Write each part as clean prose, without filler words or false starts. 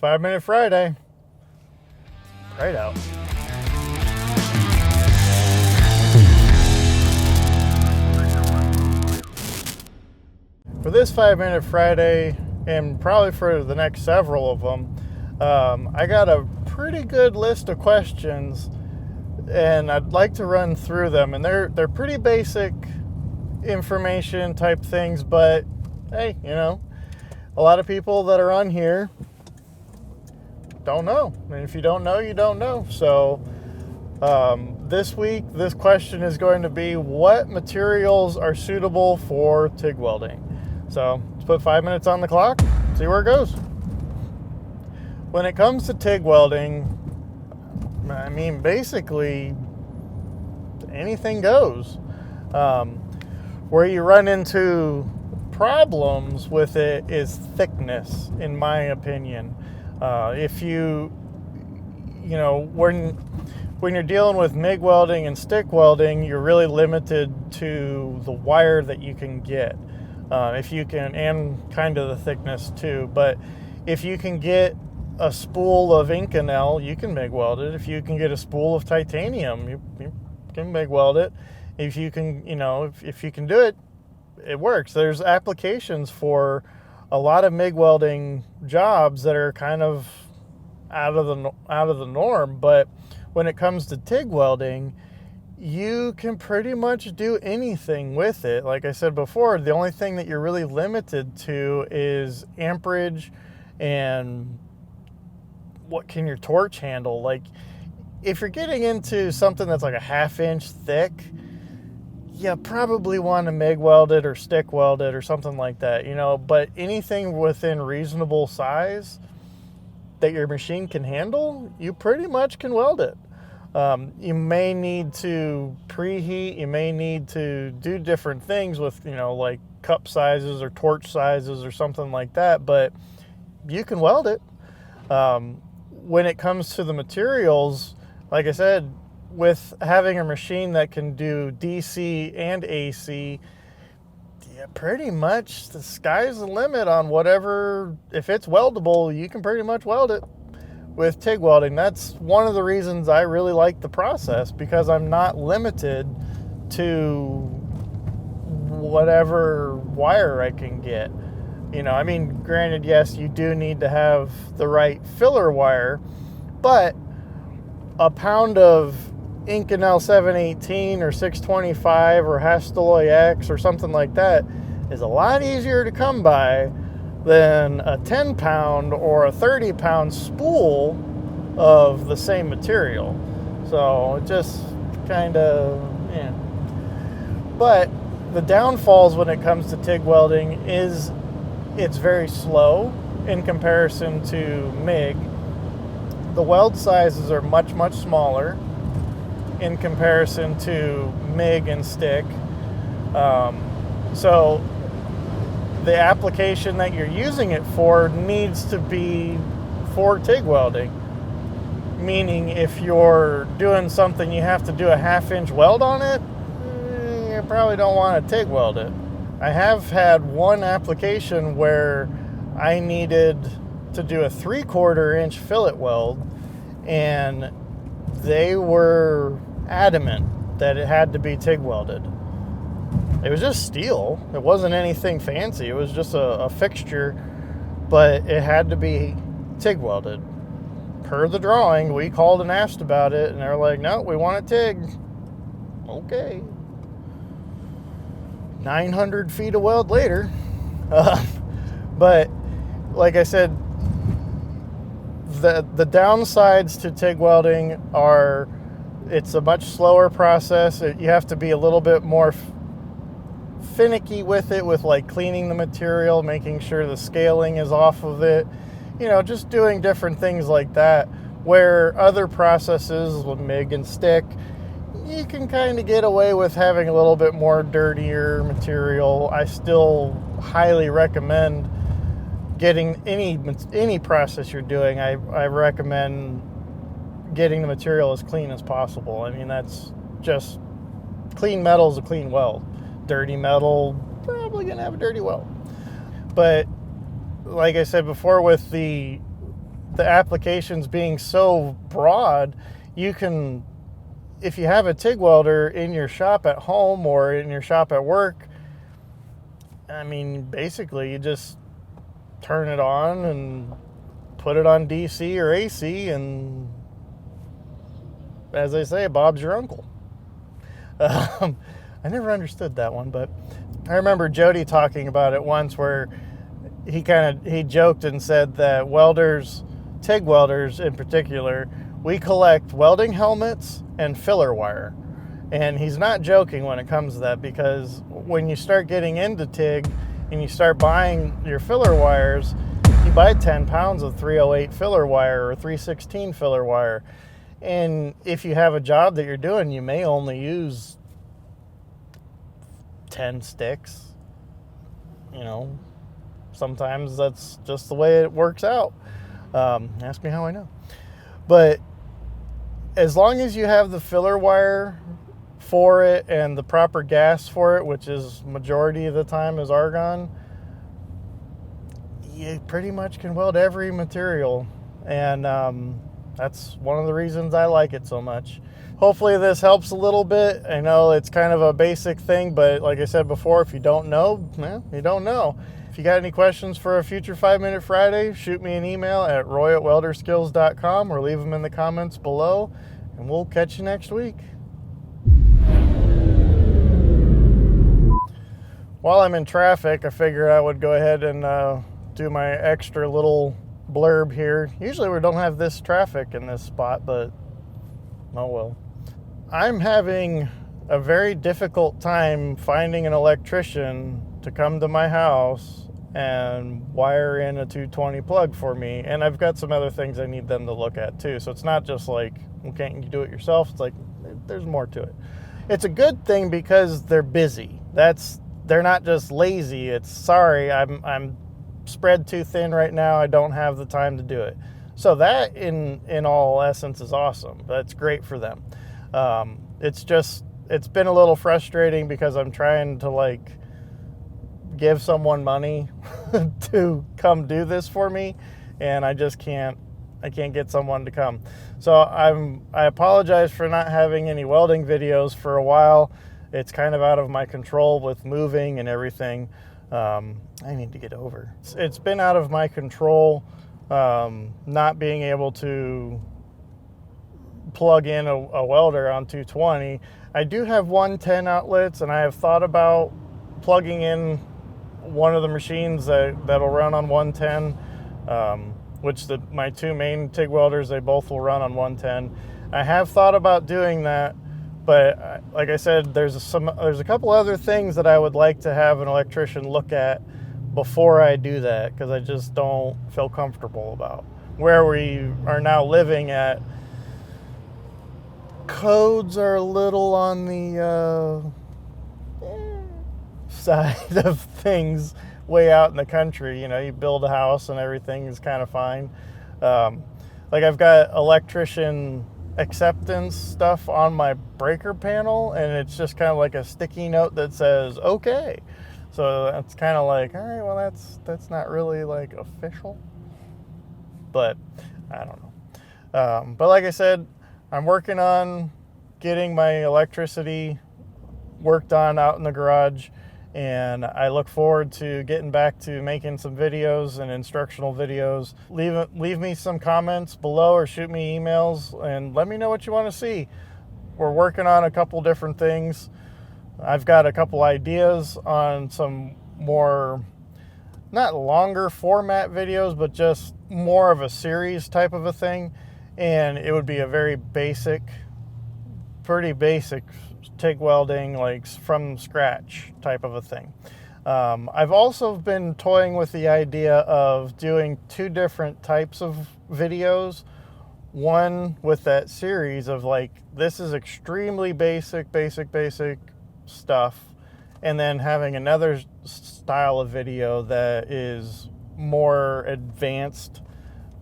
5-Minute Friday. Right out. For this 5-Minute Friday, and probably for the next several of them, I got a pretty good list of questions, and I'd like to run through them. And they're pretty basic information type things, but hey, a lot of people that are on here don't know. And if you don't know, you don't know. So this week, this question is going to be, what materials are suitable for TIG welding? So let's put 5 minutes on the clock, see where it goes. When it comes to TIG welding, I mean, basically anything goes. Where you run into problems with it is thickness, in my opinion. If when you're dealing with MIG welding and stick welding, you're really limited to the wire that you can get. If you can, and kind of the thickness too, but if you can get a spool of Inconel, you can MIG weld it. If you can get a spool of titanium, you can MIG weld it. If you can, if you can do it, it works. There's applications for a lot of MIG welding jobs that are kind of out of the norm, but when it comes to TIG welding, you can pretty much do anything with it. Like I said before, the only thing that you're really limited to is amperage and what can your torch handle. Like, if you're getting into something that's like a 1/2 inch thick, you probably want to MIG weld it or stick weld it or something like that, but anything within reasonable size that your machine can handle, you pretty much can weld it. You may need to preheat, you may need to do different things with, like cup sizes or torch sizes or something like that, but you can weld it. When it comes to the materials, like I said, with having a machine that can do DC and AC, pretty much the sky's the limit on whatever. If it's weldable, you can pretty much weld it with TIG welding. That's one of the reasons I really like the process, because I'm not limited to whatever wire I can get. Granted, yes, you do need to have the right filler wire, but a pound of Inconel 718 or 625 or Hastelloy X or something like that is a lot easier to come by than a 10 pound or a 30 pound spool of the same material. So it just kind of, But the downfalls when it comes to TIG welding is it's very slow in comparison to MIG. The weld sizes are much, much smaller in comparison to MIG and stick. So the application that you're using it for needs to be for TIG welding. Meaning, if you're doing something you have to do a 1/2 inch weld on it, you probably don't want to TIG weld it. I have had one application where I needed to do a 3/4 inch fillet weld, and they were adamant that it had to be TIG welded. It was just steel. It wasn't anything fancy. It was just a fixture, but it had to be TIG welded. Per the drawing, we called and asked about it, and they're like, no, we want it TIG. Okay. 900 feet of weld later. But like I said, the downsides to TIG welding are it's a much slower process. You have to be a little bit more finicky with it, with like cleaning the material, making sure the scaling is off of it, just doing different things like that. Where other processes with MIG and stick, you can kind of get away with having a little bit more dirtier material. I still highly recommend getting any process you're doing. I recommend getting the material as clean as possible. I mean, that's just clean metal is a clean weld. Dirty metal, probably gonna have a dirty weld. But like I said before, with the the applications being so broad, you can, if you have a TIG welder in your shop at home or in your shop at work, I mean, basically you just turn it on and put it on DC or AC, and as they say, Bob's your uncle. I never understood that one, but I remember Jody talking about it once, where he joked and said that welders, TIG welders in particular, we collect welding helmets and filler wire. And he's not joking when it comes to that, because when you start getting into TIG and you start buying your filler wires, you buy 10 pounds of 308 filler wire or 316 filler wire. And if you have a job that you're doing, you may only use 10 sticks. You know, sometimes that's just the way it works out. Ask me how I know. But as long as you have the filler wire for it and the proper gas for it, which is majority of the time is argon, you pretty much can weld every material. And that's one of the reasons I like it so much. Hopefully this helps a little bit. I know it's kind of a basic thing, but like I said before, if you don't know, you don't know. If you got any questions for a future 5-Minute Friday, shoot me an email at roy@welderskills.com or leave them in the comments below, and we'll catch you next week. While I'm in traffic, I figured I would go ahead and do my extra little blurb here. Usually we don't have this traffic in this spot, but oh well. I'm having a very difficult time finding an electrician to come to my house and wire in a 220 plug for me. And I've got some other things I need them to look at too. So it's not just like, well, can't you do it yourself? It's like, there's more to it. It's a good thing because they're busy. They're not just lazy. It's sorry, I'm spread too thin right now. I don't have the time to do it. So that in all essence is awesome. That's great for them. It's been a little frustrating because I'm trying to like give someone money to come do this for me, and I can't get someone to come. So I apologize for not having any welding videos for a while. It's kind of out of my control with moving and everything. I need to get over. It's been out of my control, not being able to plug in a welder on 220. I do have 110 outlets, and I have thought about plugging in one of the machines that'll run on 110, which my two main TIG welders, they both will run on 110. I have thought about doing that, but like I said, there's a couple other things that I would like to have an electrician look at before I do that, because I just don't feel comfortable about where we are now living at. Codes are a little on the side of things way out in the country. You know, you build a house and everything is kind of fine. Like I've got electrician acceptance stuff on my breaker panel, and it's just kind of like a sticky note that says okay. So that's kind of like, all right, well that's not really like official, but I don't know. But like I said, I'm working on getting my electricity worked on out in the garage, and I look forward to getting back to making some videos and instructional videos. Leave me some comments below or shoot me emails and let me know what you want to see. We're working on a couple different things. I've got a couple ideas on some more, not longer format videos, but just more of a series type of a thing. And it would be a very basic, pretty basic TIG welding, like from scratch type of a thing. I've also been toying with the idea of doing two different types of videos. One with that series of like, this is extremely basic stuff. And then having another style of video that is more advanced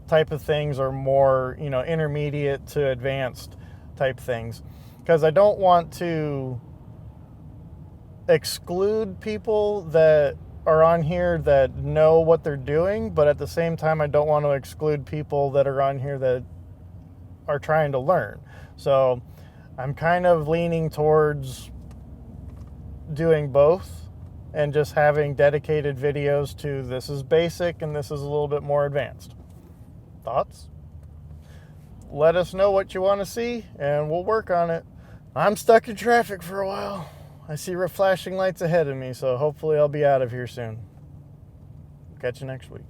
type of things, or more, you know, intermediate to advanced type things, because I don't want to exclude people that are on here that know what they're doing, but at the same time, I don't want to exclude people that are on here that are trying to learn. So I'm kind of leaning towards doing both and just having dedicated videos to this is basic and this is a little bit more advanced. Thoughts? Let us know what you want to see and we'll work on it. I'm stuck in traffic for a while. I see flashing lights ahead of me, so hopefully I'll be out of here soon. Catch you next week.